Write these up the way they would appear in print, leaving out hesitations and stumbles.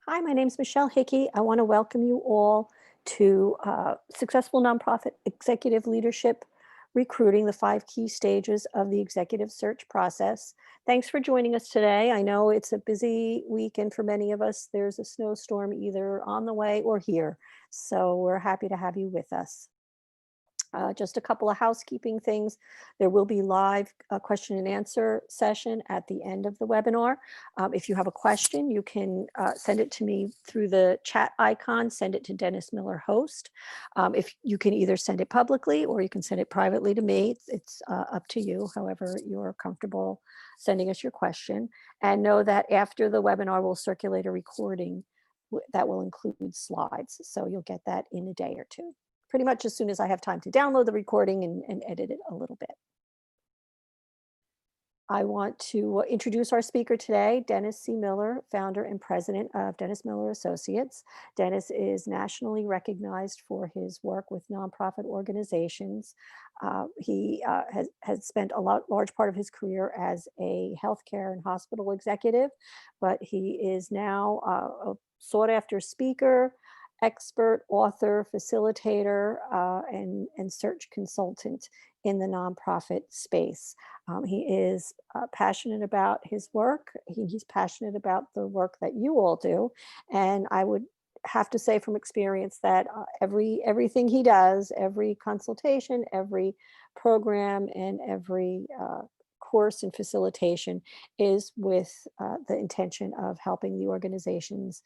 Hi, my name is Michelle Hickey. I want to welcome you all to Successful Nonprofit Executive Leadership Recruiting, the 5 key stages of the executive search process. Thanks for joining us today. I know it's a busy weekend for many of us. There's a snowstorm either on the way or here. So we're happy to have you with us. Just a couple of housekeeping things. There will be live question and answer session at the end of the webinar. If you have a question, you can send it to me through the chat icon, send it to Dennis Miller host. If you can either send it publicly or you can send it privately to me. It's up to you, however you're comfortable sending us your question. And know that after the webinar, we'll circulate a recording that will include slides. So you'll get that in a day or two, pretty much as soon as I have time to download the recording and edit it a little bit. I want to introduce our speaker today, Dennis C. Miller, founder and president of Dennis Miller Associates. Dennis is nationally recognized for his work with nonprofit organizations. He has spent a large part of his career as a healthcare and hospital executive, but he is now a sought after speaker, expert, author, facilitator, and search consultant in the nonprofit space. He is passionate about his work. He's passionate about the work that you all do. And I would have to say from experience that everything he does, every consultation, every program, and every course and facilitation is with the intention of helping the organizations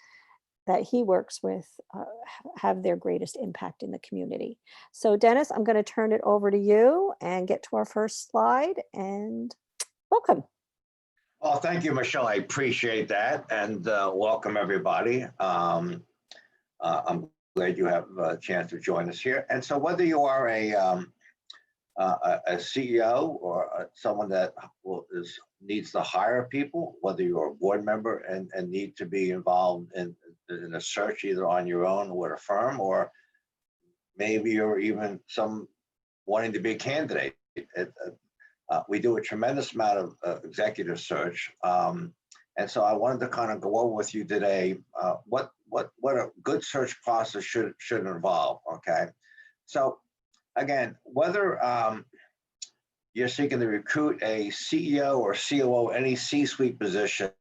that he works with have their greatest impact in the community. So Dennis, I'm going to turn it over to you and get to our first slide, and welcome. Well, thank you, Michelle. I appreciate that, and welcome everybody. I'm glad you have a chance to join us here. And so whether you are a CEO or someone that needs to hire people, whether you're a board member and need to be involved in a search either on your own with a firm, or maybe you're even wanting to be a candidate. We do a tremendous amount of executive search. And so I wanted to kind of go over with you today what a good search process should involve, okay? So again, whether you're seeking to recruit a CEO or COO, any C-suite position,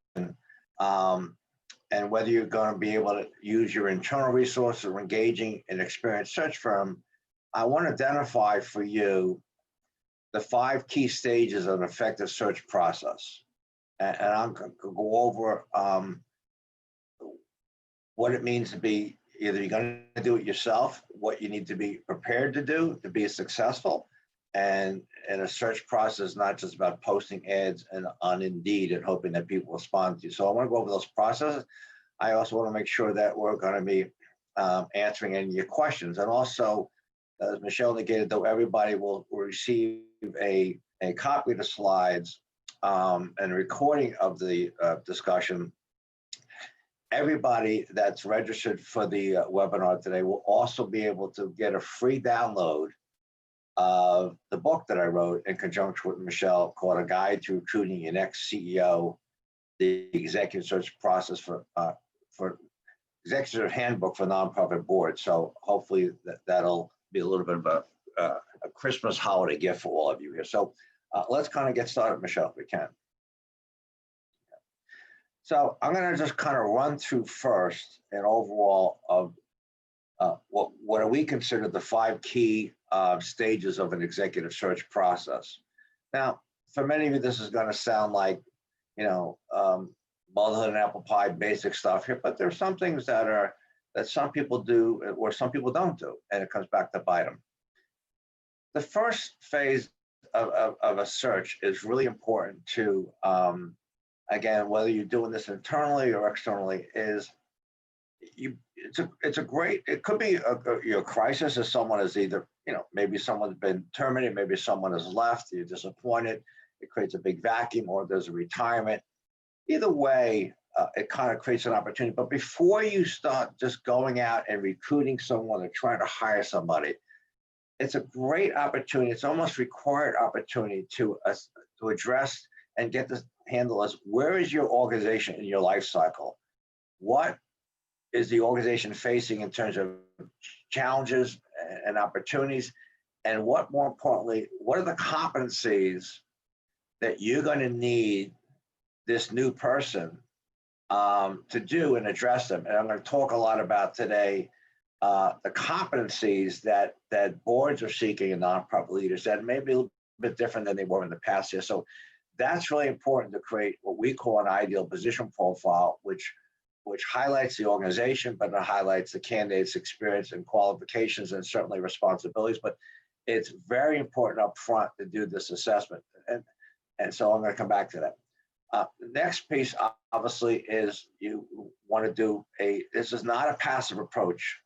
and whether you're going to be able to use your internal resources or engaging an experienced search firm, I want to identify for you the 5 key stages of an effective search process. And I'm going to go over what it means to be, either you're going to do it yourself, what you need to be prepared to do to be successful. And a search process is not just about posting ads on Indeed and hoping that people respond to you. So I want to go over those processes. I also want to make sure that we're going to be answering any of your questions. And also, as Michelle indicated, though, everybody will receive a copy of the slides and a recording of the discussion. Everybody that's registered for the webinar today will also be able to get a free download of the book that I wrote in conjunction with Michelle, called A Guide to Recruiting Your Next CEO, the Executive Search Process for Executive Handbook for Nonprofit Boards. So hopefully that'll be a little bit of a Christmas holiday gift for all of you here. So let's kind of get started, Michelle, if we can. So I'm going to just kind of run through first an overall of what we consider the 5 key stages of an executive search process. Now, for many of you, this is going to sound like, motherhood and apple pie, basic stuff here, but there's some things that some people do or some people don't do, and it comes back to bite them. The first phase of a search is really important to, again, whether you're doing this internally or externally, it could be your crisis as someone is either, maybe someone's been terminated, maybe someone has left, you're disappointed, it creates a big vacuum, or there's a retirement. Either way, it kind of creates an opportunity. But before you start just going out and recruiting someone or trying to hire somebody, it's a great opportunity. It's almost required opportunity to address and get this handle as, where is your organization in your life cycle? What is the organization facing in terms of challenges and opportunities? And what, more importantly, what are the competencies that you're going to need this new person to do and address them? And I'm going to talk a lot about today the competencies that boards are seeking in nonprofit leaders that may be a little bit different than they were in the past here. So that's really important to create what we call an ideal position profile, which highlights the organization, but it highlights the candidate's experience and qualifications and certainly responsibilities. But it's very important up front to do this assessment. And so I'm going to come back to that. The next piece, obviously, is you want to do this is not a passive approach.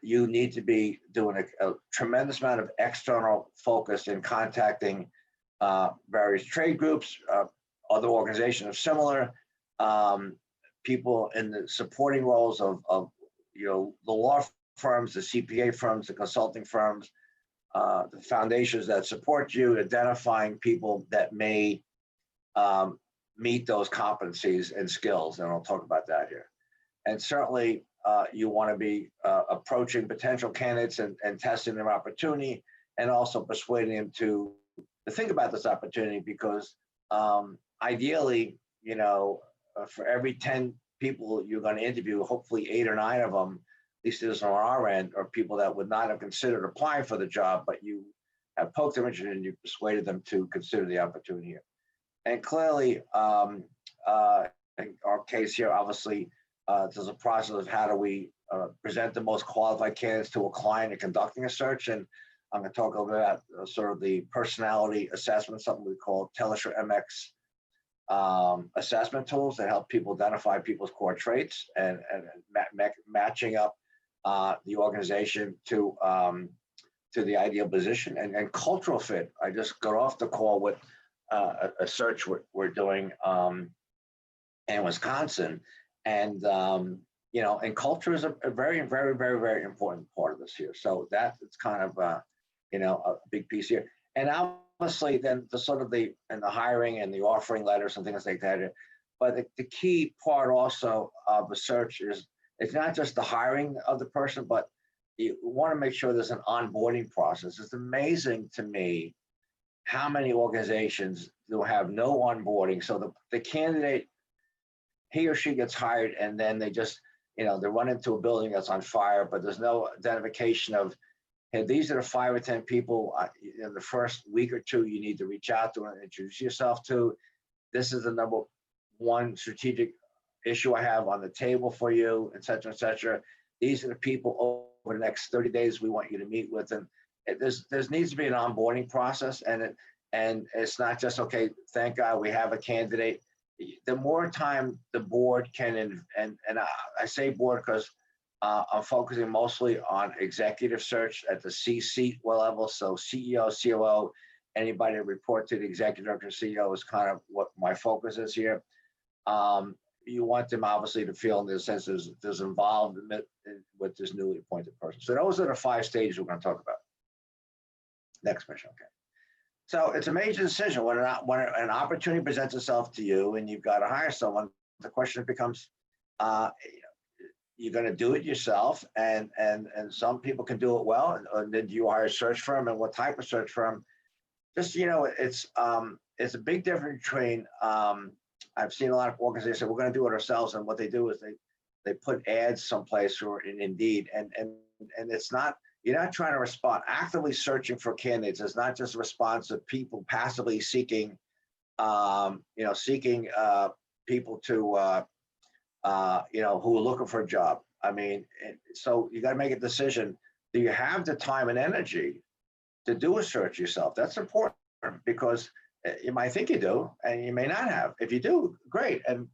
You need to be doing a tremendous amount of external focus in contacting various trade groups, other organizations of similar, people in the supporting roles of the law firms, the CPA firms, the consulting firms, the foundations that support you, identifying people that may meet those competencies and skills, and I'll talk about that here. And certainly, you want to be approaching potential candidates and testing their opportunity, and also persuading them to think about this opportunity, because ideally, for every 10 people you're going to interview, hopefully 8 or 9 of them, at least this on our end, are people that would not have considered applying for the job, but you have poked their interest and you persuaded them to consider the opportunity here. And clearly, in our case here, obviously, there's a process of how do we present the most qualified candidates to a client in conducting a search. And I'm going to talk a little bit about sort of the personality assessment, something we call Telesur MX assessment tools that help people identify people's core traits and matching up the organization to the ideal position and cultural fit. I just got off the call with a search we're doing in Wisconsin, and and culture is a very, very, very, very important part of this here. So that it's kind of a big piece here. And obviously, then the sort of the hiring and the offering letters and things like that. But the key part also of the search is it's not just the hiring of the person, but you want to make sure there's an onboarding process. It's amazing to me how many organizations do have no onboarding. So the candidate, he or she gets hired, and then they just, they run into a building that's on fire, but there's no identification of, hey, these are the 5 or 10 people in the first week or two you need to reach out to and introduce yourself to. This is the number one strategic issue I have on the table for you, et cetera, et cetera. These are the people over the next 30 days we want you to meet with. And there needs to be an onboarding process, and it's not just, okay, thank God we have a candidate. The more time the board can, and I say board because I'm focusing mostly on executive search at the C-suite level. So CEO, COO, anybody that report to the executive director, CEO is kind of what my focus is here. You want them obviously to feel in the sense there's involved with this newly appointed person. So those are the 5 stages we're going to talk about. Next question, okay. So it's a major decision when an opportunity presents itself to you and you've got to hire someone. The question becomes, you're going to do it yourself, and some people can do it well. And then do you hire a search firm, and what type of search firm? Just it's a big difference between. I've seen a lot of organizations say we're going to do it ourselves, and what they do is they put ads someplace or in Indeed, and it's not. You're not trying to respond. Actively searching for candidates is not just a response of people passively seeking, seeking people to, who are looking for a job. I mean, so you got to make a decision. Do you have the time and energy to do a search yourself? That's important, because you might think you do, and you may not have. If you do, great. And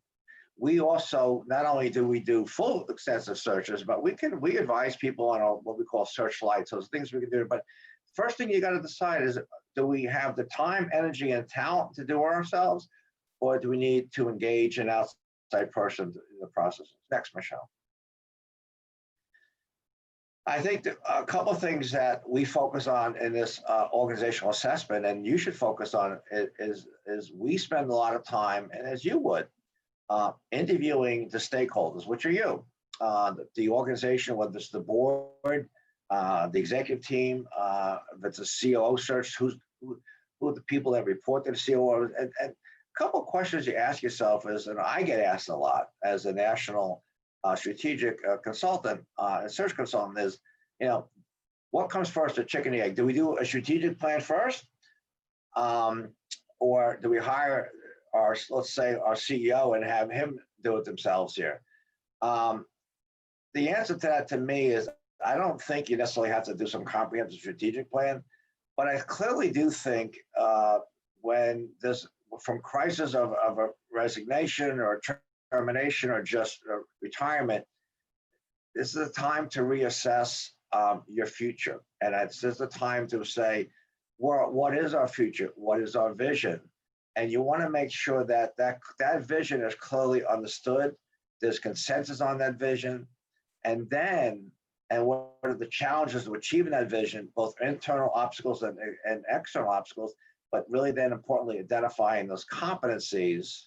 we also, not only do we do full extensive searches, but we advise people on what we call searchlights, those things we can do. But first thing you got to decide is, do we have the time, energy, and talent to do it ourselves, or do we need to engage an outside person in the process? Next, Michelle. I think that a couple of things that we focus on in this organizational assessment, and you should focus on, is we spend a lot of time, and as you would, interviewing the stakeholders, which are you. the organization, whether it's the board, the executive team, if it's a COO search, who are the people that report to the COO, and a couple of questions you ask yourself is, and I get asked a lot as a national strategic consultant and search consultant is, what comes first, the chicken and the egg? Do we do a strategic plan first? Or do we hire let's say our CEO and have him do it themselves here? The answer to that to me is I don't think you necessarily have to do some comprehensive strategic plan, but I clearly do think when there's from crisis of a resignation or termination or just retirement, this is a time to reassess your future. And this is the time to say, well, what is our future? What is our vision? And you want to make sure that that vision is clearly understood. There's consensus on that vision. And what are the challenges of achieving that vision, both internal obstacles and external obstacles, but really then importantly, identifying those competencies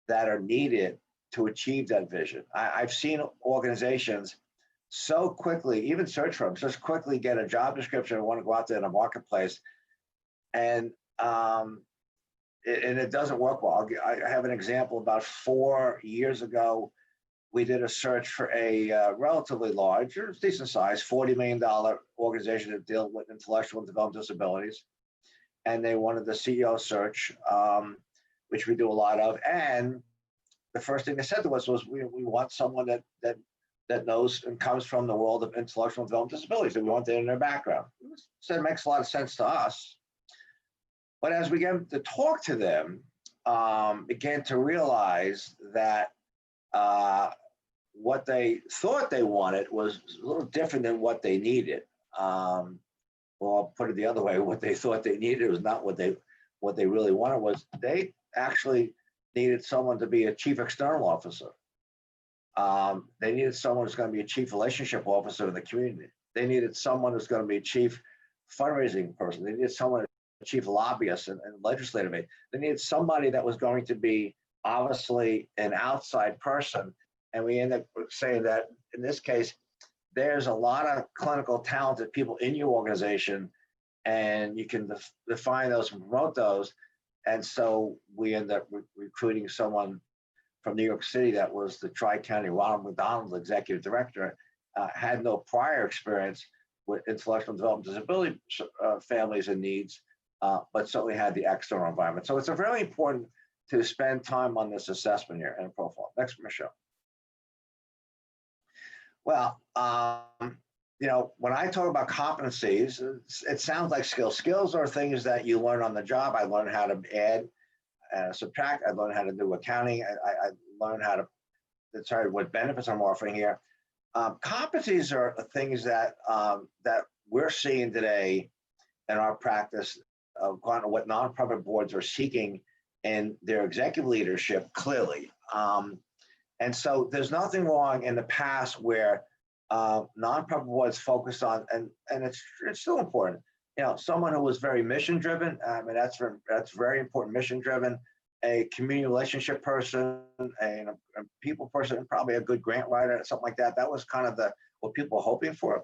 that are needed to achieve that vision. I've seen organizations so quickly, even search firms, just quickly get a job description and want to go out there in a marketplace, and it doesn't work well. I have an example. About 4 years ago, we did a search for a relatively large, or decent size, $40 million organization that deals with intellectual and developmental disabilities. And they wanted the CEO search, which we do a lot of. And the first thing they said to us was, we want someone that knows and comes from the world of intellectual and developmental disabilities, and we want that in their background. So it makes a lot of sense to us. But as we began to talk to them, began to realize that what they thought they wanted was a little different than what they needed. Or I'll put it the other way, what they thought they needed was not what they really wanted. Was they actually needed someone to be a chief external officer. They needed someone who's going to be a chief relationship officer in the community. They needed someone who's going to be a chief fundraising person. They needed someone, a chief lobbyist and legislative aide. They needed somebody that was going to be obviously an outside person. And we end up saying that in this case, there's a lot of clinical talented people in your organization, and you can define those and promote those. And so we end up recruiting someone from New York City that was the Tri-County Ronald McDonald executive director, had no prior experience with intellectual development disability families and needs, but certainly had the external environment. So it's a very important to spend time on this assessment here and profile. Next, Michelle. Well, when I talk about competencies, it sounds like skills. Skills are things that you learn on the job. I learned how to add, subtract. I learned how to do accounting. I learned how to decide what benefits I'm offering here. Competencies are things that we're seeing today in our practice of what nonprofit boards are seeking in their executive leadership, clearly. And so there's nothing wrong in the past where nonprofit boards focused on, and it's still important, someone who was very mission driven. I mean, that's very important, mission driven, a community relationship person, and a people person, and probably a good grant writer, something like that. That was kind of what people were hoping for.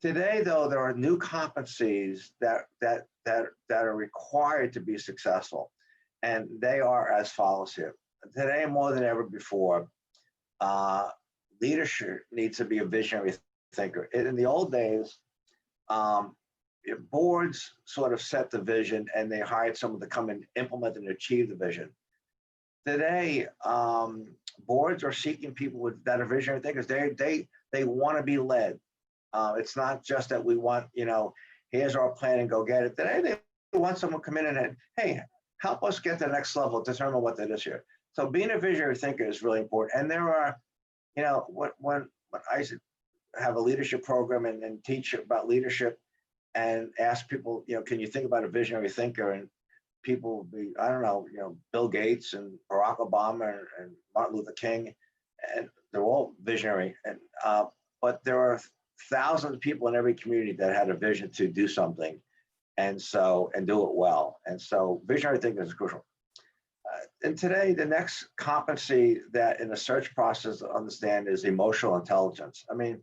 Today, though, there are new competencies that are required to be successful, and they are as follows here. Today, more than ever before, leadership needs to be a visionary thinker. In the old days, boards sort of set the vision and they hired someone to come and implement and achieve the vision. Today, boards are seeking people that are visionary thinkers. They want to be led. It's not just that we want, here's our plan and go get it. Today, they want someone to come in and, hey, help us get to the next level, determine what that is here. So being a visionary thinker is really important. And there are, when I have a leadership program and teach about leadership and ask people, can you think about a visionary thinker? And people will be, I don't know, Bill Gates and Barack Obama and Martin Luther King, and they're all visionary. And but there are thousands of people in every community that had a vision to do something, and do it well. And so visionary thinking is crucial. and today, the next competency that in the search process to understand is emotional intelligence. I mean,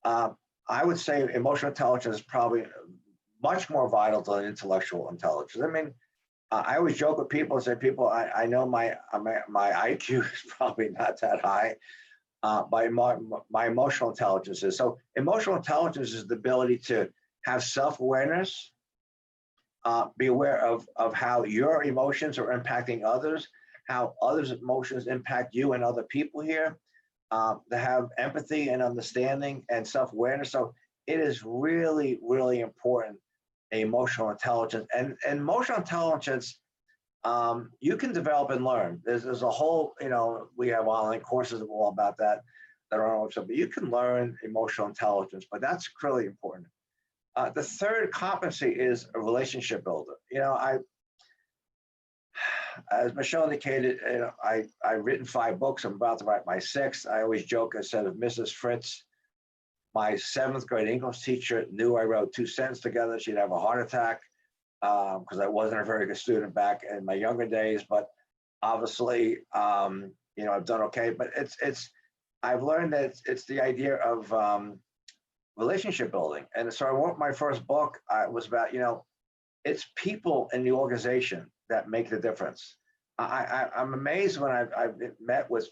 uh, I would say emotional intelligence is probably much more vital than intellectual intelligence. I mean, I always joke with people and say, people, I know my IQ is probably not that high. My emotional intelligence is. So emotional intelligence is the ability to have self-awareness, be aware of how your emotions are impacting others, how others' emotions impact you and other people here, to have empathy and understanding and self-awareness. So it is really, really important, emotional intelligence. And emotional intelligence, you can develop and learn. There's a whole, we have online courses all about that are on our website, but you can learn emotional intelligence, but that's really important. The third competency is a relationship builder. As Michelle indicated, I've written 5 books. I'm about to write my 6th. I always joke, I said, if Mrs. Fritz, my 7th grade English teacher, knew I wrote 2 sentences together, she'd have a heart attack, because I wasn't a very good student back in my younger days. But obviously, I've done okay. But I've learned that it's the idea of relationship building. And so I wrote my first book. Was about, it's people in the organization that make the difference. I'm amazed when I've met with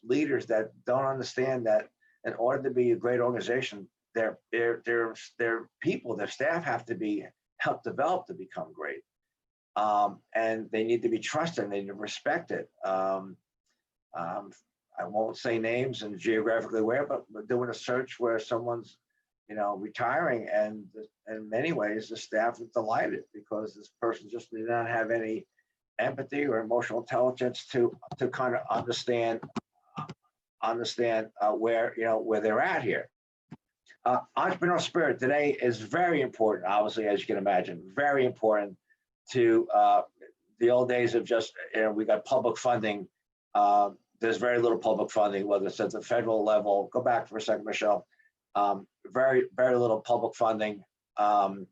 leaders that don't understand that in order to be a great organization, their people, their staff have to be helped develop to become great. And they need to be trusted and they need to respect it. I won't say names and geographically where, but we're doing a search where someone's retiring, and in many ways the staff is delighted because this person just did not have any empathy or emotional intelligence to kind of understand where they're at here. Entrepreneurial spirit today is very important, obviously, as you can imagine, very important to the old days of just, we got public funding. There's very little public funding, whether it's at the federal level. Go back for a second, Michelle. Very, very little public funding, and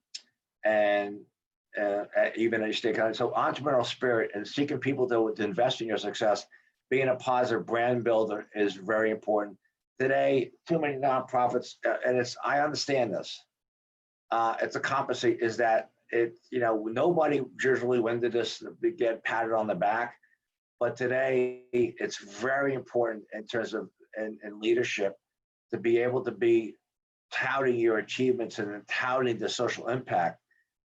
even at state country. So entrepreneurial spirit and seeking people to invest in your success, being a positive brand builder is very important. Today, too many nonprofits, and I understand this. It's a competency is that nobody usually when did this get patted on the back, but today it's very important in terms of in leadership to be able to be touting your achievements and touting the social impact,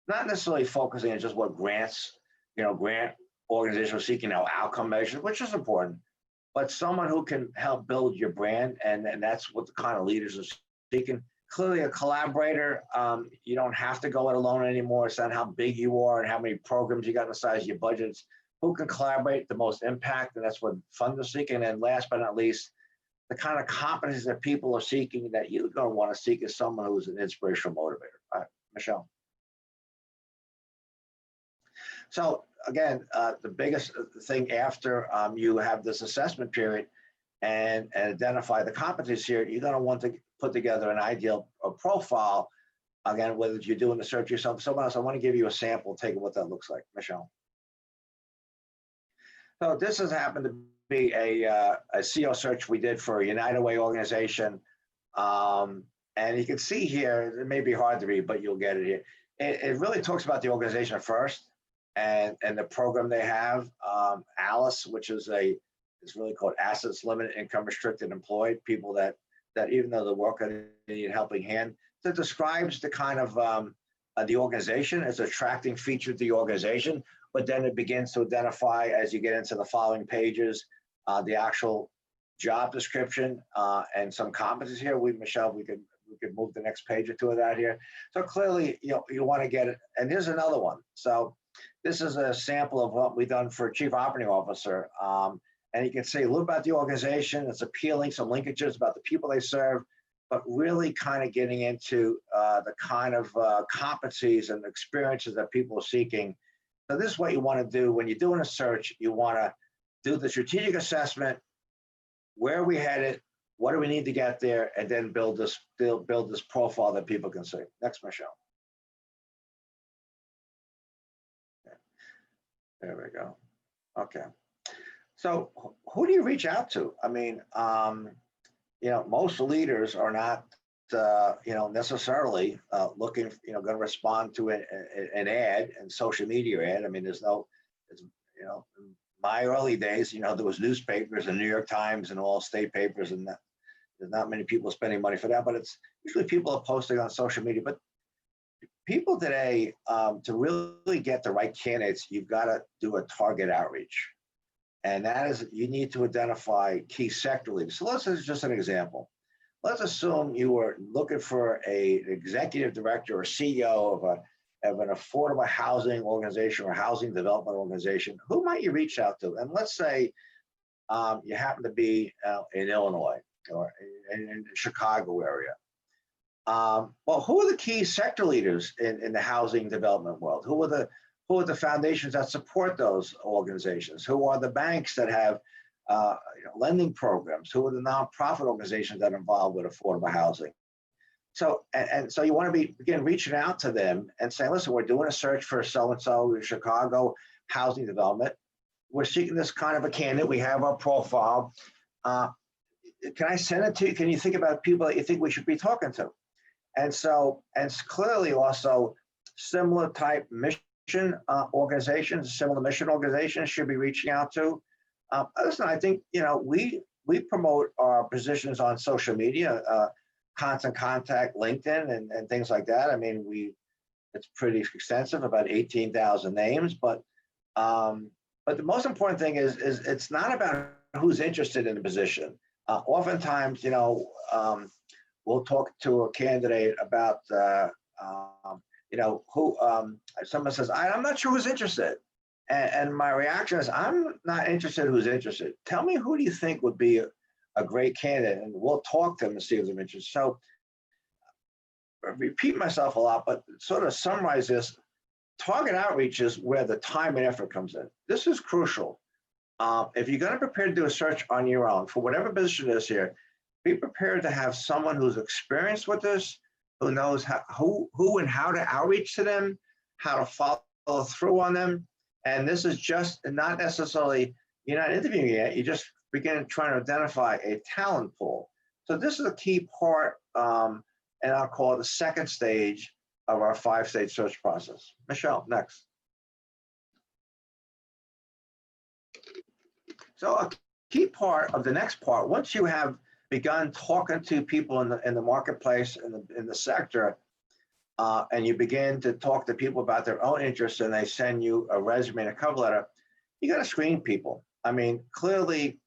not necessarily focusing on just what grants, grant organizations are seeking outcome measures, which is important, but someone who can help build your brand, and that's what the kind of leaders are seeking. Clearly, a collaborator, you don't have to go it alone anymore. It's not how big you are and how many programs you got in the size of your budgets. Who can collaborate the most impact, and that's what funders are seeking. And last but not least, the kind of competencies that people are seeking that you're going to want to seek is someone who's an inspirational motivator. Michelle. So again, the biggest thing after you have this assessment period and identify the competencies here, you're going to want to put together an ideal profile. Again, whether you're doing the search yourself, someone else, I want to give you a sample, take what that looks like, Michelle. So this has happened to be a CEO search we did for a United Way organization. And you can see here, it may be hard to read, but you'll get it here. It really talks about the organization first and the program they have. ALICE, which is it's really called Assets Limited Income Restricted Employed, people that even though they work, they need a helping hand. So it describes the kind of the organization as attracting feature to the organization, but then it begins to identify as you get into the following pages, the actual job description and some competencies here. Michelle, we could move the next page or two of that here. So clearly, you want to get it. And here's another one. So this is a sample of what we've done for Chief Operating Officer. And you can see a little about the organization. It's appealing, some linkages about the people they serve, but really kind of getting into the kind of competencies and experiences that people are seeking. So this is what you want to do when you're doing a search. You want to do the strategic assessment. Where are we headed? What do we need to get there? And then build this profile that people can see. Next, Michelle. There we go. Okay. So who do you reach out to? I mean, most leaders are not, necessarily looking, going to respond to an ad and social media ad. I mean, it's, in my early days, there was newspapers and New York Times and all state papers, and there's not many people spending money for that. But it's usually people are posting on social media. But people today, to really get the right candidates, you've got to do a target outreach. And that is, you need to identify key sector leaders. So let's just an example. Let's assume you were looking for an executive director or CEO of an affordable housing organization or housing development organization. Who might you reach out to? And let's say you happen to be in Illinois or in the Chicago area. Well, who are the key sector leaders in the housing development world? Who are the foundations that support those organizations? Who are the banks that have lending programs? Who are the nonprofit organizations that are involved with affordable housing? So, and so you want to begin reaching out to them and saying, listen, we're doing a search for so-and-so in Chicago housing development. We're seeking this kind of a candidate. We have our profile. Can I send it to you? Can you think about people that you think we should be talking to? And so, and clearly also similar type mission organizations, similar mission organizations should be reaching out to. Listen, I think, we promote our positions on social media, constant contact, LinkedIn and things like that. I mean, it's pretty extensive, about 18,000 names, but the most important thing is it's not about who's interested in the position. Oftentimes, we'll talk to a candidate about, who someone says, I'm not sure who's interested. And my reaction is, I'm not interested who's interested. Tell me, who do you think would be a great candidate? And we'll talk to them and see if they're interested. So I repeat myself a lot, but sort of summarize this. Target outreach is where the time and effort comes in. This is crucial. If you're going to prepare to do a search on your own for whatever position it is here, be prepared to have someone who's experienced with this, who knows who and how to outreach to them, how to follow through on them. And this is just not necessarily, you're not interviewing yet, you just begin trying to identify a talent pool. So this is a key part, and I'll call it the second stage of our 5-stage search process. Michelle, next. So a key part of the next part, once you have begun talking to people in the marketplace, in the sector, and you begin to talk to people about their own interests, and they send you a resume and a cover letter, you got to screen people. I mean, clearly,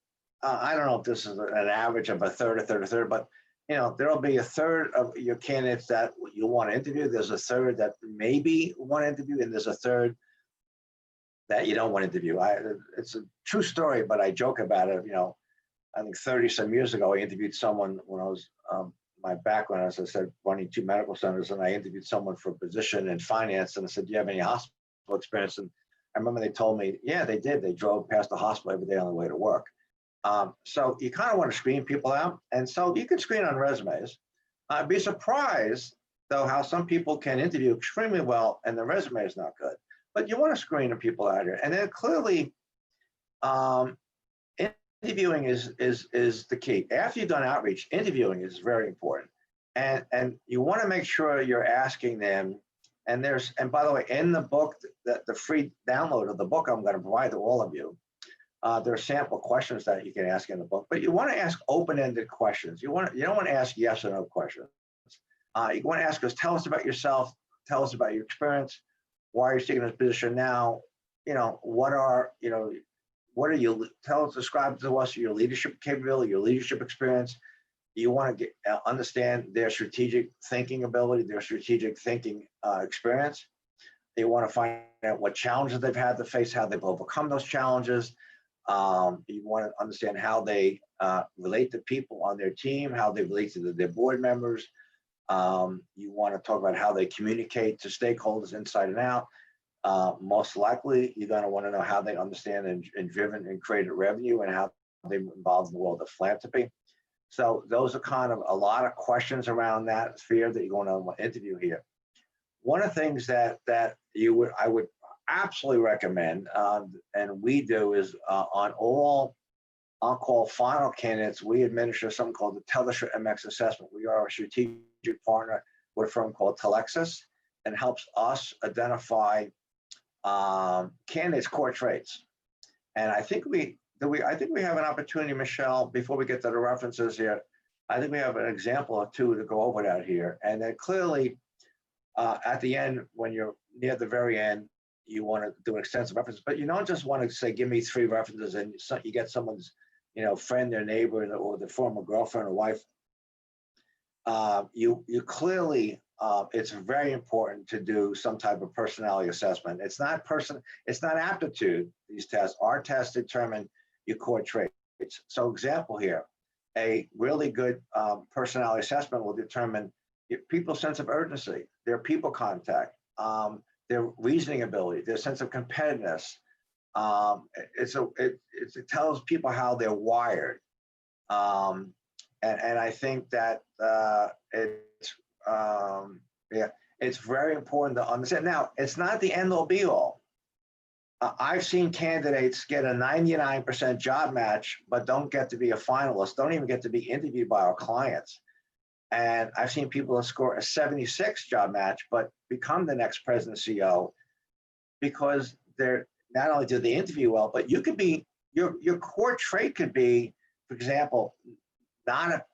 I don't know if this is an average of a third, but there'll be a third of your candidates that you want to interview. There's a third that maybe want to interview, and there's a third that you don't want to interview. It's a true story, but I joke about it. I think 30 some years ago, I interviewed someone when I was, my background, as I said, running 2 medical centers, and I interviewed someone for a position in finance, and I said, do you have any hospital experience? And I remember they told me, yeah, they did. They drove past the hospital every day on the way to work. So you kind of want to screen people out. And so you can screen on resumes. I'd be surprised, though, how some people can interview extremely well and the resume is not good. But you want to screen the people out here. And then clearly, interviewing is the key. After you've done outreach, interviewing is very important. And you want to make sure you're asking them. And by the way, in the book, the free download of the book I'm going to provide to all of you, there are sample questions that you can ask in the book, but you want to ask open-ended questions. You don't want to ask yes or no questions. You want to ask us, tell us about yourself, tell us about your experience, why are you taking this position now? Describe to us your leadership capability, your leadership experience. You want to understand their strategic thinking ability, their strategic thinking experience. You want to find out what challenges they've had to face, how they've overcome those challenges. You want to understand how they relate to people on their team, how they relate to their board members. You want to talk about how they communicate to stakeholders inside and out. Most likely, you're going to want to know how they understand and driven and created revenue and how they're involved in the world of philanthropy. So those are kind of a lot of questions around that sphere that you're going to interview here. One of the things that I would absolutely recommend, and we do, is on all on-call final candidates, we administer something called the Telestra MX assessment. We are a strategic partner with a firm called Telexis, and helps us identify candidates' core traits. And I think we have an opportunity, Michelle, before we get to the references here. I think we have an example or two to go over that here. And then clearly, at the end, when you're near the very end, you want to do an extensive reference, but you don't just want to say, give me 3 references, and you get someone's, friend or neighbor or the former girlfriend or wife. You clearly, it's very important to do some type of personality assessment. It's not aptitude. These tests, our tests determine your core traits. So example here, a really good personality assessment will determine people's sense of urgency, their people contact, their reasoning ability, their sense of competitiveness. It tells people how they're wired. And I think that it's very important to understand. Now, it's not the end all be all. I've seen candidates get a 99% job match, but don't get to be a finalist, don't even get to be interviewed by our clients. And I've seen people score a 76 job match, but become the next president CEO, because they're not only do they interview well, but you could be, your core trait could be, for example, not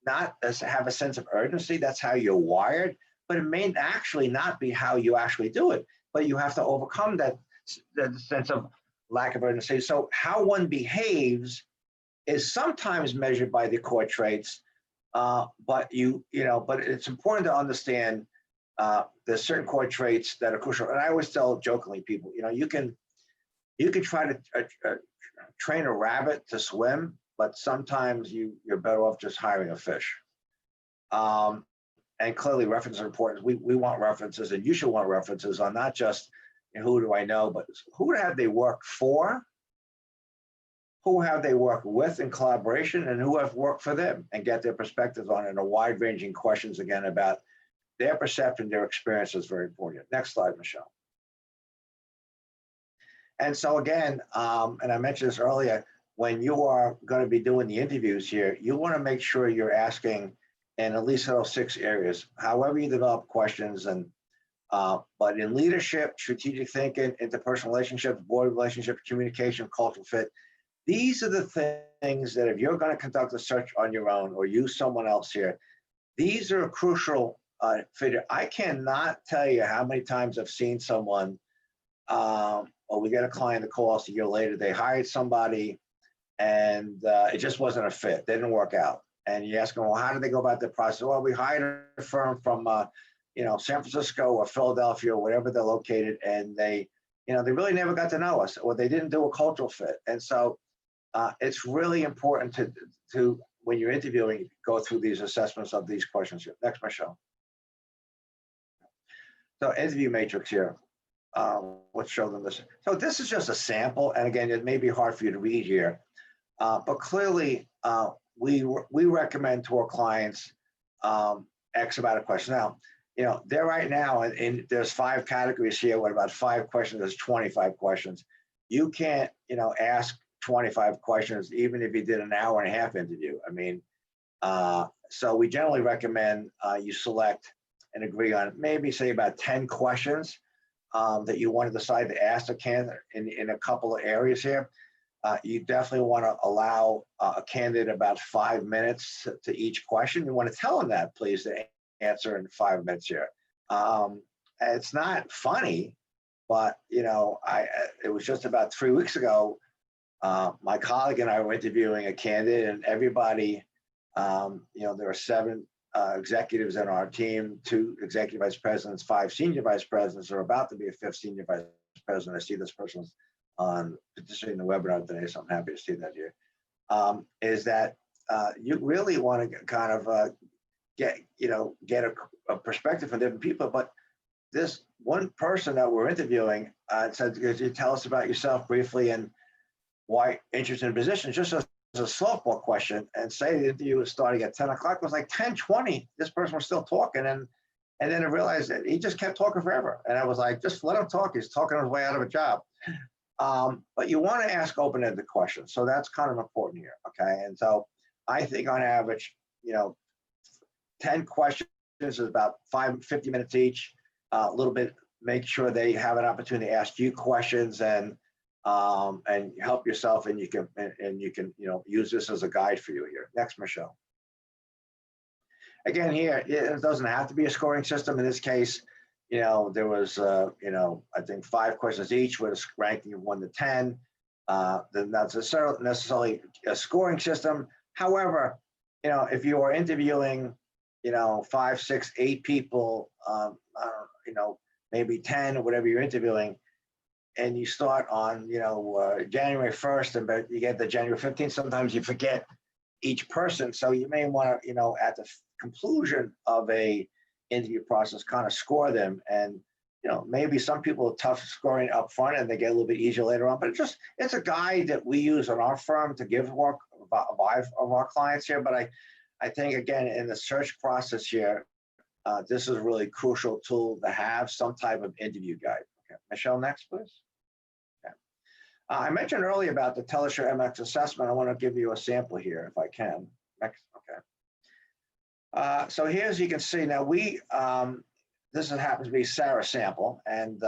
have a sense of urgency. That's how you're wired, but it may actually not be how you actually do it. But you have to overcome that sense of lack of urgency. So how one behaves is sometimes measured by the core traits, but but it's important to understand there's certain core traits that are crucial. And I always tell jokingly people, you can try to train a rabbit to swim, but sometimes you're better off just hiring a fish. And clearly references are important. We want references, and you should want references on not just who do I know, but who have they worked for, who have they worked with in collaboration, and who have worked for them, and get their perspectives on it. And a wide-ranging questions, again, about their perception, their experience is very important. Next slide, Michelle. And so again, and I mentioned this earlier, when you are going to be doing the interviews here, you want to make sure you're asking in at least those 6 areas, however you develop questions. And but in leadership, strategic thinking, interpersonal relationships, board relationships, communication, cultural fit, these are the things that if you're going to conduct a search on your own or use someone else here, these are crucial. I cannot tell you how many times I've seen someone, or we get a client that calls a year later, they hired somebody and it just wasn't a fit. They didn't work out. And you ask them, well, how did they go about the process? Well, we hired a firm from, San Francisco or Philadelphia or wherever they're located, and they really never got to know us, or they didn't do a cultural fit. And so it's really important to when you're interviewing, go through these assessments of these questions here. Next, Michelle. So interview matrix here. Let's show them this. So this is just a sample, and again, it may be hard for you to read here, but clearly we recommend to our clients X amount of questions. Now, they're right now, and there's 5 categories here. What about 5 questions? There's 25 questions. You can't, ask 25 questions, even if you did an hour and a half interview. I mean, so we generally recommend you select and agree on maybe say about 10 questions that you want to decide to ask a candidate in a couple of areas here. You definitely want to allow a candidate about 5 minutes to each question. You want to tell them that, please, to answer in 5 minutes here. It's not funny, but it was just about 3 weeks ago. My colleague and I were interviewing a candidate, and everybody, there are 7 executives in our team, 2 executive vice presidents, 5 senior vice presidents, are about to be a 5th senior vice president. I see this person's on participating in the webinar today, so I'm happy to see that here. Is that you really want to kind of get a perspective from different people. But this one person that we're interviewing said, could you tell us about yourself briefly and why interested in position? Just as a softball question, and say the interview was starting at 10 o'clock. It was like 10:20. This person was still talking, and And then I realized that he just kept talking forever. And I was like, just let him talk. He's talking his way out of a job. But you want to ask open-ended questions. So that's kind of important here. Okay. And so I think on average, 10 questions is about 50 minutes each. A little bit, make sure they have an opportunity to ask you questions and help yourself. And you can use this as a guide for you here. Next, Michelle. Again, here, it doesn't have to be a scoring system. In this case, there was, I think 5 questions each with a ranking of 1 to 10. Then that's necessarily a scoring system. However, if you are interviewing, 5, 6, 8 people, maybe 10 or whatever you're interviewing, and you start on, January 1st, and but you get to January 15th, sometimes you forget each person. So you may want to, at the conclusion of a interview process, kind of score them. And, maybe some people are tough scoring up front and they get a little bit easier later on, but it's a guide that we use on our firm to give work of our clients here. But I think, again, in the search process here, this is a really crucial tool to have some type of interview guide. Okay. Michelle, next, please. Okay. I mentioned earlier about the TeleSure MX assessment. I want to give you a sample here if I can. Next, okay. So here, as you can see, now this happens to be Sarah's sample, and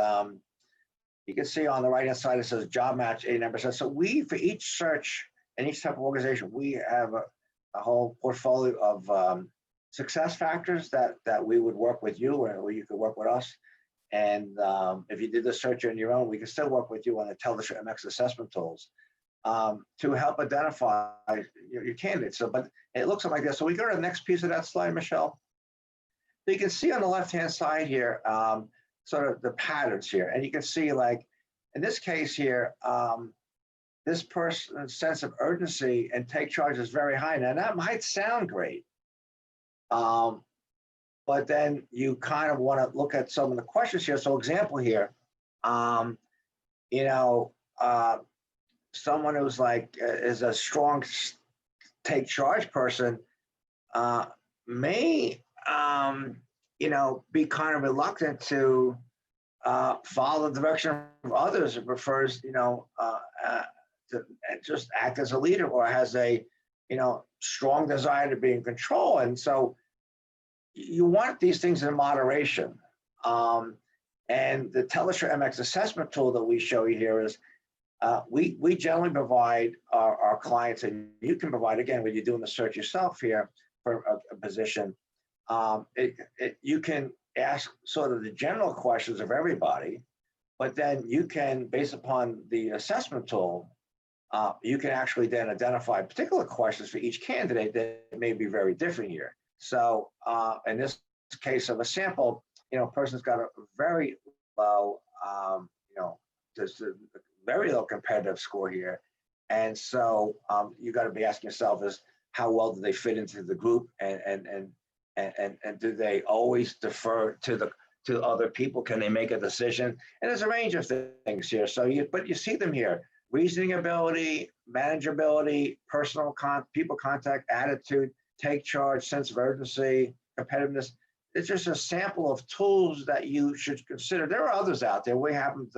you can see on the right-hand side, it says job match 89%. So for each search and each type of organization, we have a whole portfolio of success factors that we would work with you, or you could work with us. And if you did the search on your own, we can still work with you on the TeleSure MX assessment tools to help identify your candidates. So, but it looks like this. So we go to the next piece of that slide, Michelle. So you can see on the left-hand side here, sort of the patterns here. And you can see, like, in this case here, this person's sense of urgency and take charge is very high. Now, that might sound great. But then you kind of want to look at some of the questions here. So example here, someone who's like, is a strong take charge person may, be kind of reluctant to follow the direction of others. It prefers, to just act as a leader, or has a, strong desire to be in control. And so you want these things in moderation. And the TeleSure MX assessment tool that we show you here is, we generally provide our clients, and you can provide, again, when you're doing the search yourself here for a position, you can ask sort of the general questions of everybody, but then you can, based upon the assessment tool, you can actually then identify particular questions for each candidate that may be very different here. So in this case of a sample, person's got a very low, just a very low competitive score here. And so you got to be asking yourself is, how well do they fit into the group, and do they always defer to other people? Can they make a decision? And there's a range of things here. So but you see them here: reasoning ability, manageability, people contact, attitude, take charge, sense of urgency, competitiveness. It's just a sample of tools that you should consider. There are others out there.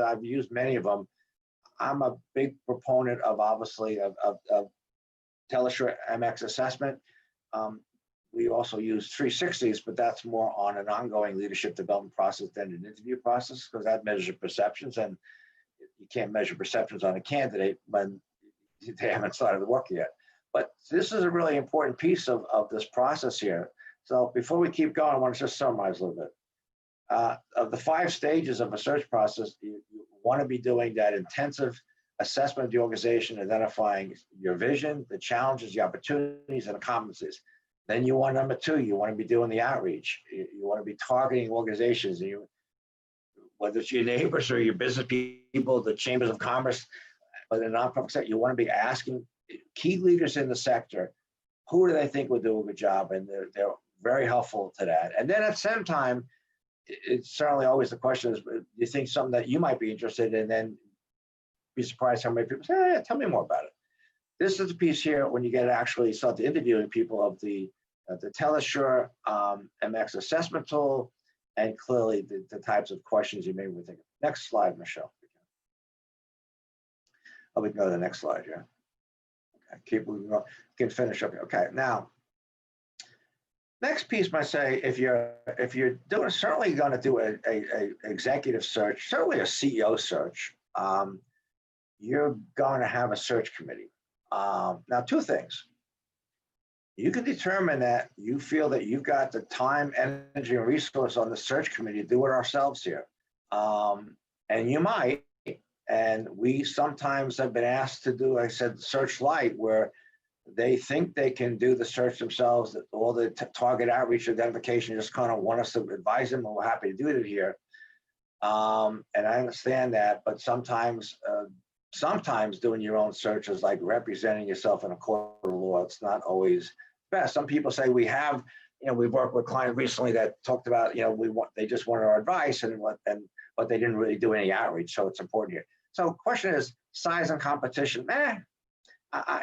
I've used many of them. I'm a big proponent of, obviously, of TeleSure MX assessment. We also use 360s, but that's more on an ongoing leadership development process than an interview process, because that measures perceptions, and you can't measure perceptions on a candidate when they haven't started the work yet. But this is a really important piece of this process here. So before we keep going, I want to just summarize a little bit. Of the 5 stages of a search process, you want to be doing that intensive assessment of the organization, identifying your vision, the challenges, the opportunities, and the competencies. Then you want number 2, you want to be doing the outreach. You want to be targeting organizations, and whether it's your neighbors or your business people, the chambers of commerce, or the nonprofit sector, you want to be asking key leaders in the sector, who do they think will do a good job? And they're very helpful to that. And then at the same time, it's certainly always the question is, do you think something that you might be interested in? And then be surprised how many people say, hey, tell me more about it. This is the piece here when you get to actually start interviewing people of the TeleSure MX assessment tool. and clearly the types of questions you may be thinking. Next slide, Michelle. Oh, we can go to the next slide, yeah. Okay, keep moving on. Can finish up here. Okay, now, next piece might say if you're doing certainly going to do a executive search, certainly a CEO search, you're going to have a search committee. Now, two things. You can determine that you feel that you've got the time, energy, and resource on the search committee to do it ourselves here. And you might, and we sometimes have been asked to do, like I said, search light, where they think they can do the search themselves, that all the target outreach identification just kind of want us to advise them, and we're happy to do it here. And I understand that, but sometimes doing your own search is like representing yourself in a court of law. It's not always best. Some people say we have, we've worked with a client recently that talked about, they just wanted our advice but they didn't really do any outreach. So it's important here. So question is size and competition.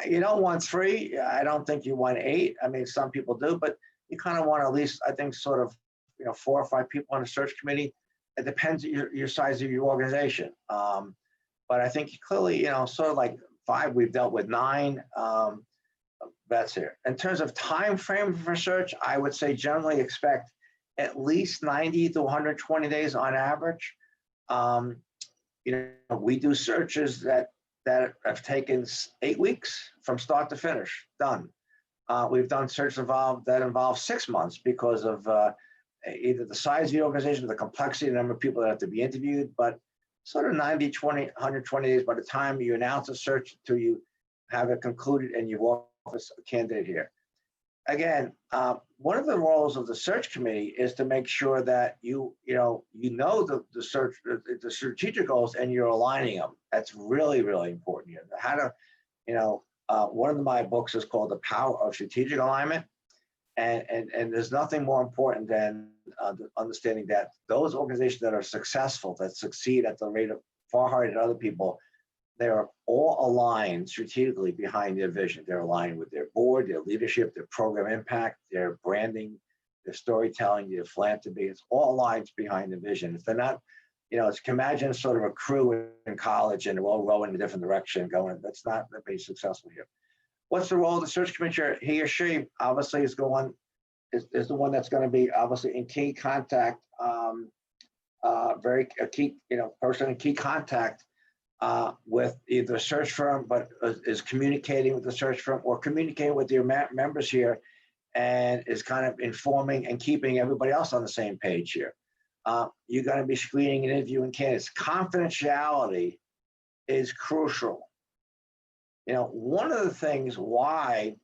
You don't want 3. I don't think you want 8. I mean, some people do, but you kind of want at least, I think, sort of, 4 or 5 people on a search committee. It depends on your size of your organization. But I think clearly, sort of like 5, we've dealt with 9 vets here. In terms of time frame for search, I would say generally expect at least 90 to 120 days on average. We do searches that have taken 8 weeks from start to finish, done. We've done searches that involve 6 months because of either the size of the organization, the complexity, the number of people that have to be interviewed, but sort of 90, 20, 120 days by the time you announce a search till you have it concluded and you office a candidate here. Again, one of the roles of the search committee is to make sure that you know the search, the strategic goals, and you're aligning them. That's really, really important here. How to, one of my books is called The Power of Strategic Alignment. And there's nothing more important than understanding that those organizations that are successful, that succeed at the rate of far higher than other people, they're all aligned strategically behind their vision. They're aligned with their board, their leadership, their program impact, their branding, their storytelling, their philanthropy. It's all aligned behind the vision. If they're not, it's imagine sort of a crew in college and they're all rowing in a different direction going, that's not going to be successful here. What's the role of the search committee? He or she obviously is the one that's going to be obviously in key contact, key, person in key contact with either a search firm, but is communicating with the search firm or communicating with your members here, and is kind of informing and keeping everybody else on the same page here. You're going to be screening and interviewing candidates. Confidentiality is crucial. One of the things why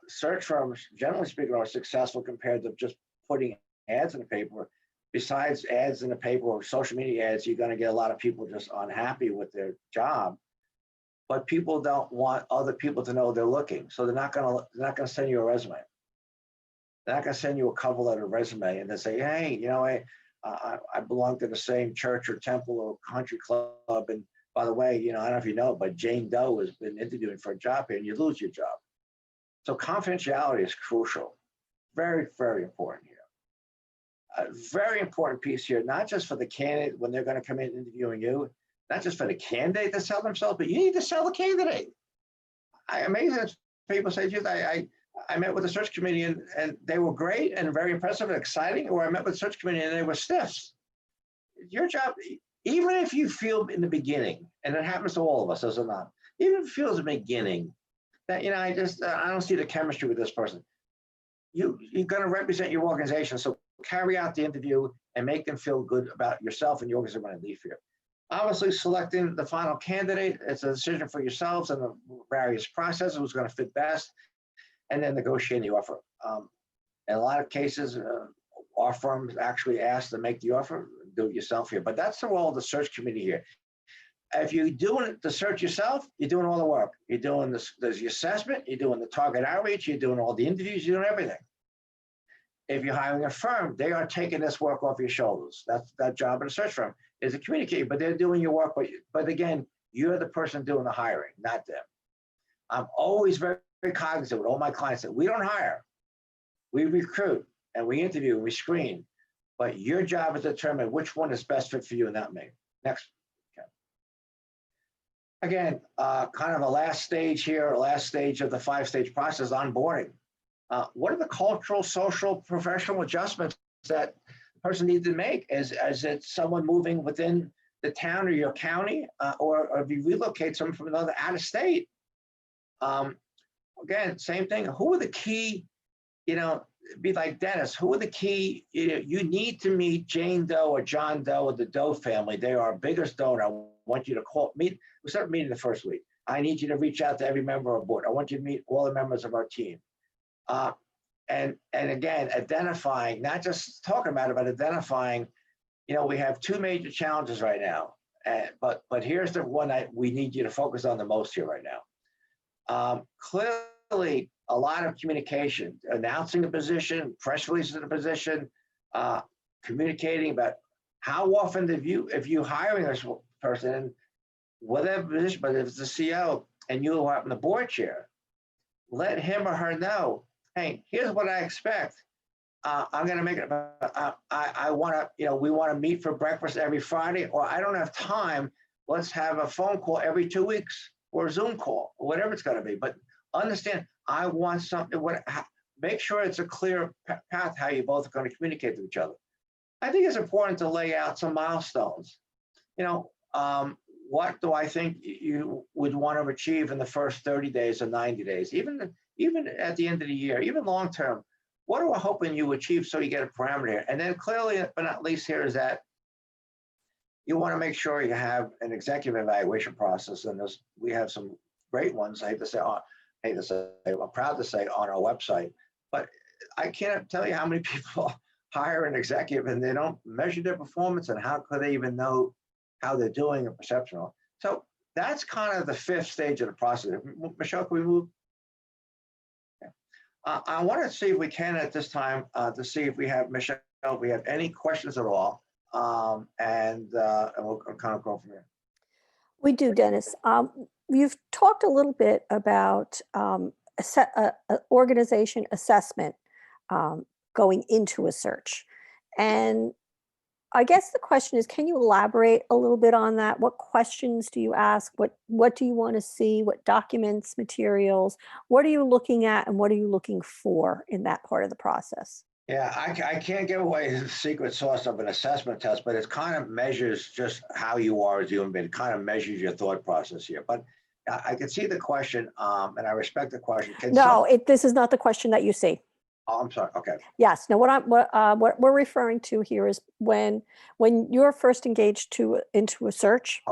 search firms, generally speaking, are successful compared to just putting ads in the paper. Besides ads in the paper or social media ads, you're going to get a lot of people just unhappy with their job. But people don't want other people to know they're looking, so they're not going to send you a resume. They're not going to send you a cover letter resume and then say, hey, I belong to the same church or temple or country club, and by the way, I don't know if you know, but Jane Doe has been interviewing for a job here, and you lose your job. So confidentiality is crucial. Very, very important here. A very important piece here, not just for the candidate when they're going to come in interviewing you, not just for the candidate to sell themselves, but you need to sell the candidate. I'm amazed that people say, geez, I met with the search committee and they were great and very impressive and exciting, or I met with the search committee and they were stiffs. Your job, even if you feel in the beginning, and it happens to all of us, does it not? Even if it feels in the beginning that, I don't see the chemistry with this person. You're going to represent your organization, so carry out the interview and make them feel good about yourself and your organization when they leave here. Obviously, selecting the final candidate, it's a decision for yourselves and the various processes, who's going to fit best, and then negotiating the offer. In a lot of cases, our firms actually ask to make the offer, do it yourself here. But that's the role of the search committee here. If you're doing the search yourself, you're doing all the work. You're doing the assessment, you're doing the target outreach, you're doing all the interviews, you're doing everything. If you're hiring a firm, they are taking this work off your shoulders. That's that job of the search firm, is to communicate, but they're doing your work. But again, you're the person doing the hiring, not them. I'm always very, very cognizant with all my clients that we don't hire. We recruit and we interview and we screen. but your job is to determine which one is best fit for you in that meeting. Next. Okay. Again, kind of a last stage here, last stage of the 5-stage process, onboarding. What are the cultural, social, professional adjustments that the person needs to make as it's someone moving within the town or your county, or if you relocate someone from another out of state? Again, same thing. Who are the key, be like Dennis, who are the key, you need to meet Jane Doe or John Doe or the Doe family. They are our biggest donor. I want you to we start meeting the first week. I need you to reach out to every member of our board. I want you to meet all the members of our team. And again, identifying, not just talking about it, but identifying, we have 2 major challenges right now. But here's the one we need you to focus on the most here right now. Clearly, a lot of communication, announcing the position, press releases of the position, communicating about how often if you hiring this person, whatever position, but if it's the CO and you are the board chair, let him or her know, hey, here's what I expect. I'm going to make it. I want to, we want to meet for breakfast every Friday, or I don't have time. Let's have a phone call every 2 weeks or a Zoom call, or whatever it's going to be. But understand, I want something. Make sure it's a clear path how you both are going to communicate to each other. I think it's important to lay out some milestones. What do I think you would want to achieve in the first 30 days or 90 days, even at the end of the year, even long term? What are we hoping you achieve so you get a parameter here? And then clearly, but not least here, is that you want to make sure you have an executive evaluation process. And we have some great ones. I'm proud to say on our website, but I can't tell you how many people hire an executive and they don't measure their performance, and how could they even know how they're doing and perceptional. So that's kind of the 5th stage of the process. Michelle, can we move? I want to see if we can at this time to see if we have, Michelle, if we have any questions at all, and we'll kind of go from there. We do, Dennis. You've talked a little bit about organization assessment going into a search. And I guess the question is, can you elaborate a little bit on that? What questions do you ask? What do you want to see? What documents, materials? What are you looking at, and what are you looking for in that part of the process? Yeah, I can't give away the secret sauce of an assessment test, but it kind of measures just how you are as a human being. It kind of measures your thought process here. But I can see the question, and I respect the question. This is not the question that you see. Oh, I'm sorry. Okay. Yes. No. What we're referring to here is when you're first engaged into a search,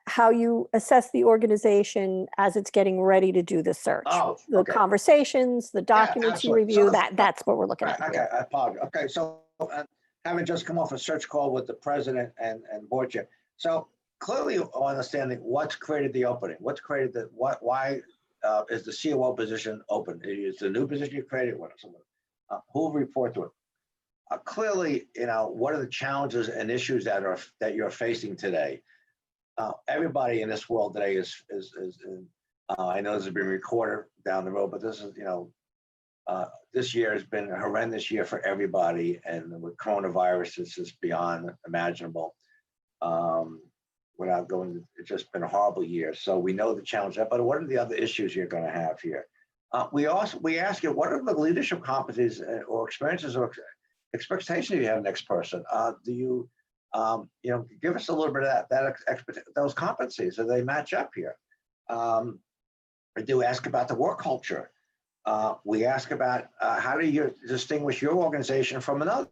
how you assess the organization as it's getting ready to do the search. Oh, the okay. Conversations, the documents you review. So that's what we're looking right, at. Okay, Here. I apologize. Okay, so having just come off a search call with the president and board chair, so clearly understanding what's created the opening, what's created why is the COO position open? Is the new position you created? Who will report to it? Clearly, what are the challenges and issues that you're facing today? Everybody in this world today is I know this has been recorded down the road, but this is this year has been a horrendous year for everybody, and with coronavirus, it's just beyond imaginable. Without going, it's just been a horrible year. So we know the challenge, but what are the other issues you're going to have here? We ask you, what are the leadership competencies or experiences or expectations you have of the next person? Do you, give us a little bit of those competencies? Do they match up here? We do ask about the work culture. We ask about how do you distinguish your organization from another?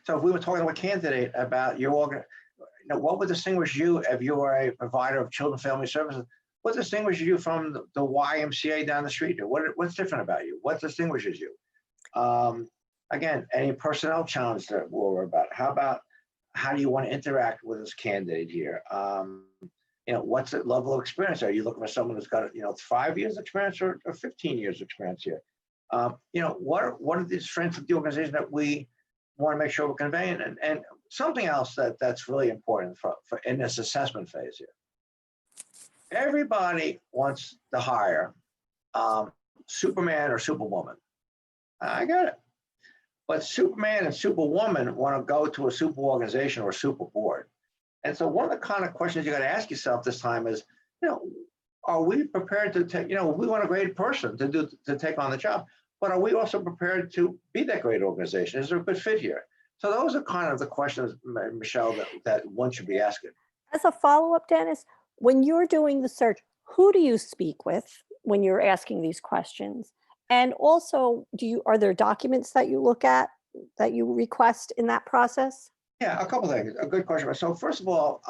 So if we were talking to a candidate about your what would distinguish you if you were a provider of children family services? What distinguishes you from the YMCA down the street? What's different about you? What distinguishes you? Again, any personnel challenge that we're about? How do you want to interact with this candidate here? What's the level of experience? Are you looking for someone who's got 5 years experience or 15 years experience here? What are the strengths of the organization that we want to make sure we're conveying? And something else that's really important for in this assessment phase here. Everybody wants to hire Superman or Superwoman. I got it. But Superman and Superwoman want to go to a super organization or a super board. And so one of the kind of questions you got to ask yourself this time is, you know, are we prepared to take, we want a great person to take on the job, but are we also prepared to be that great organization? Is there a good fit here? So those are kind of the questions, Michelle, that one should be asking. As a follow-up, Dennis, when you're doing the search, who do you speak with when you're asking these questions? And also, are there documents that you look at that you request in that process? Yeah, a couple things. A good question. So first of all,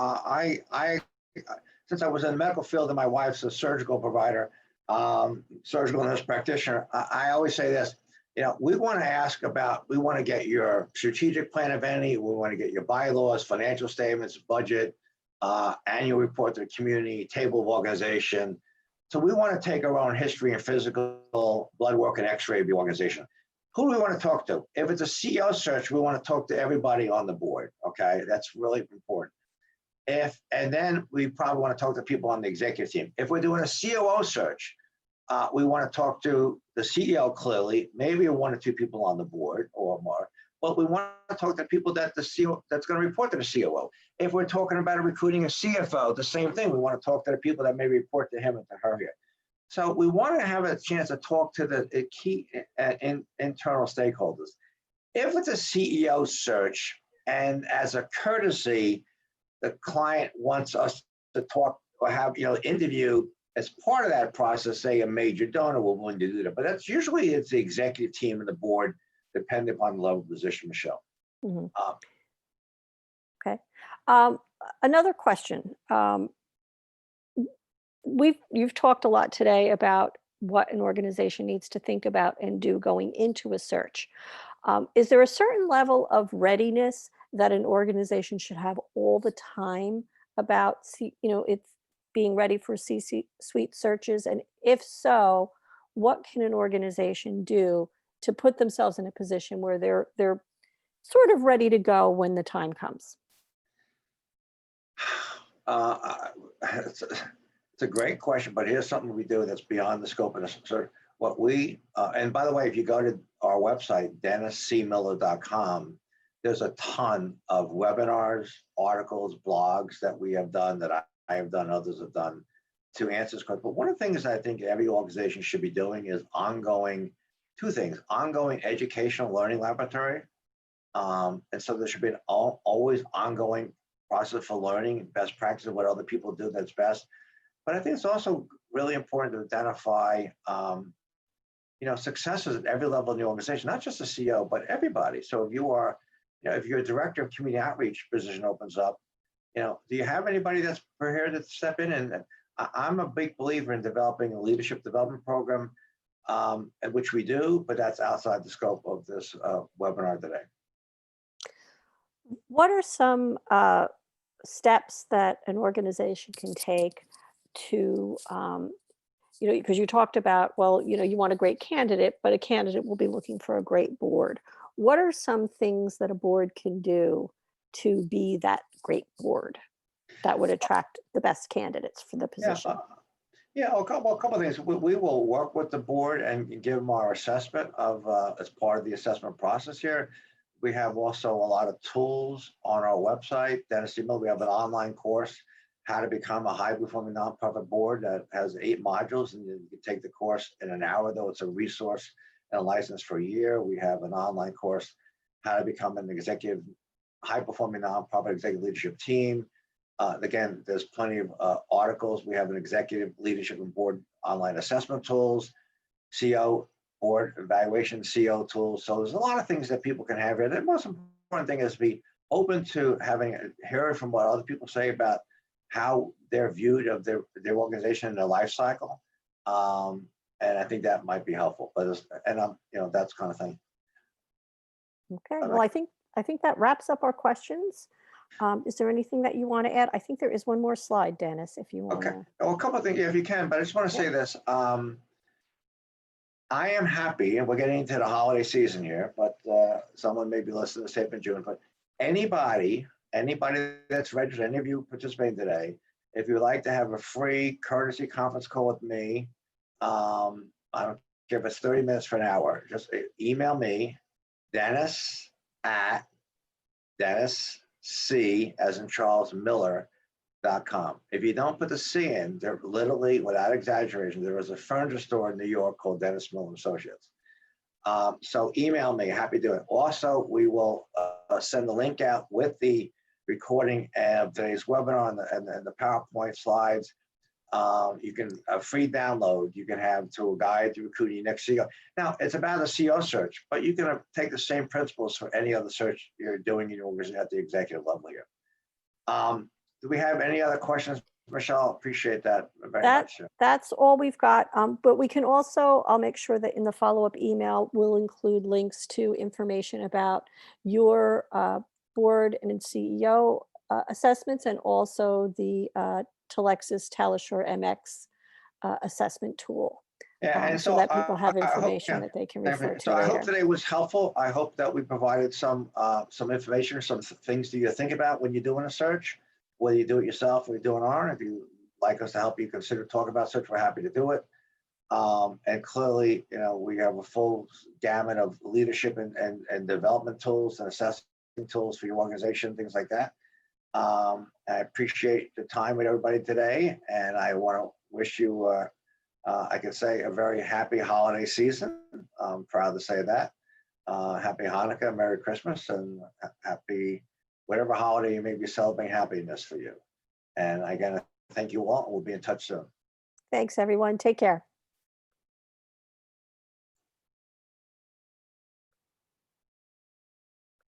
since I was in the medical field and my wife's a surgical provider, surgical nurse practitioner, I always say this. We want to get your strategic plan of any. We want to get your bylaws, financial statements, budget, annual report to the community, table of organization. So we want to take our own history and physical blood work and X-ray of the organization. Who do we want to talk to? If it's a CEO search, we want to talk to everybody on the board. Okay, that's really important. And then we probably want to talk to people on the executive team. If we're doing a COO search, we want to talk to the CEO clearly, maybe one or two people on the board or more. But we want to talk to people that the CEO that's going to report to the COO. If we're talking about recruiting a CFO, the same thing. We want to talk to the people that may report to him and to her here. So we want to have a chance to talk to the key internal stakeholders. If it's a CEO search, and as a courtesy, the client wants us to talk or have interview as part of that process, say a major donor, we're willing to do that. But that's usually it's the executive team and the board, depending upon the level of position, Michelle. Mhm. Okay. Um, Another question. You've talked a lot today about what an organization needs to think about and do going into a search. Is there a certain level of readiness that an organization should have all the time about, it's being ready for C-suite searches? And if so, what can an organization do to put themselves in a position where they're sort of ready to go when the time comes? Uh, it's a great question, but here's something we do that's beyond the scope of this. So what and by the way, if you go to our website, denniscmiller.com, there's a ton of webinars, articles, blogs that we have done, that I have done, others have done, to answer this question. But one of the things I think every organization should be doing is two things: ongoing educational learning laboratory. And so there should be always ongoing process for learning, best practice of what other people do that's best. But I think it's also really important to identify, successes at every level in the organization, not just the CEO, but everybody. So if if you're a director of community outreach position opens up, do you have anybody that's prepared to step in? And I'm a big believer in developing a leadership development program, which we do, but that's outside the scope of this webinar today. What are some steps that an organization can take to, because you talked about, well, you want a great candidate, but a candidate will be looking for a great board. What are some things that a board can do to be that great board that would attract the best candidates for the Yeah, position? a couple of things. We will work with the board and give them our assessment of as part of the assessment process here. We have also a lot of tools on our website, Dennis C. Miller. We have an online course, How to Become a High Performing Nonprofit Board, that has 8 modules, and you can take the course in an hour, though it's a resource and a license for a year. We have an online course, How to Become an Executive High Performing Nonprofit Executive Leadership Team. Again, there's plenty of articles. We have an executive leadership and board online assessment tools, CO board evaluation, CO tools. So there's a lot of things that people can have here. The most important thing is be open to hearing from what other people say about how they're viewed of their organization and their life cycle. And I think that might be helpful. But that's kind of thing. Okay. Well, I think that wraps up our questions. Is there anything that you want to add? I think there is one more slide, Dennis, if you want Okay. to. Well, a couple of things, if you can, but I just want to say this. I am happy, and we're getting into the holiday season here, but someone may be listening to this tape in June. But anybody that's registered, any of you participating today, if you'd like to have a free courtesy conference call with me, I don't care if it's 30 minutes for an hour, just email me Dennis at Dennis C as in Charles Miller.com. If you don't put the C in, there literally, without exaggeration, there was a furniture store in New York called Dennis Miller Associates. So email me, happy to do it. Also, we will send the link out with the recording of today's webinar and the PowerPoint slides. You can a free download you can have to a guide to recruiting your next CEO. Now, it's about a CEO search, but you can take the same principles for any other search you're doing in your organization at the executive level here. Do we have any other questions, Michelle? Appreciate that very much. That's all we've got. But we can also, I'll make sure that in the follow-up email, we'll include links to information about your board and CEO assessments, and also the Telexis Talasure MX assessment tool. Yeah, and so that people have information that they can refer to So I hope later. today was helpful. I hope that we provided some information, some things that you think about when you're doing a search, whether you do it yourself or you do it on. If you like us to help you consider talking about search, we're happy to do it. And clearly, we have a full gamut of leadership and development tools and assessing tools for your organization, things like that. I appreciate the time with everybody today, and I want to wish you, I can say, a very happy holiday season. I'm proud to say that. Happy Hanukkah, Merry Christmas, and happy whatever holiday you may be celebrating, happiness for you. And again, thank you all. We'll be in touch soon. Thanks, everyone. Take care.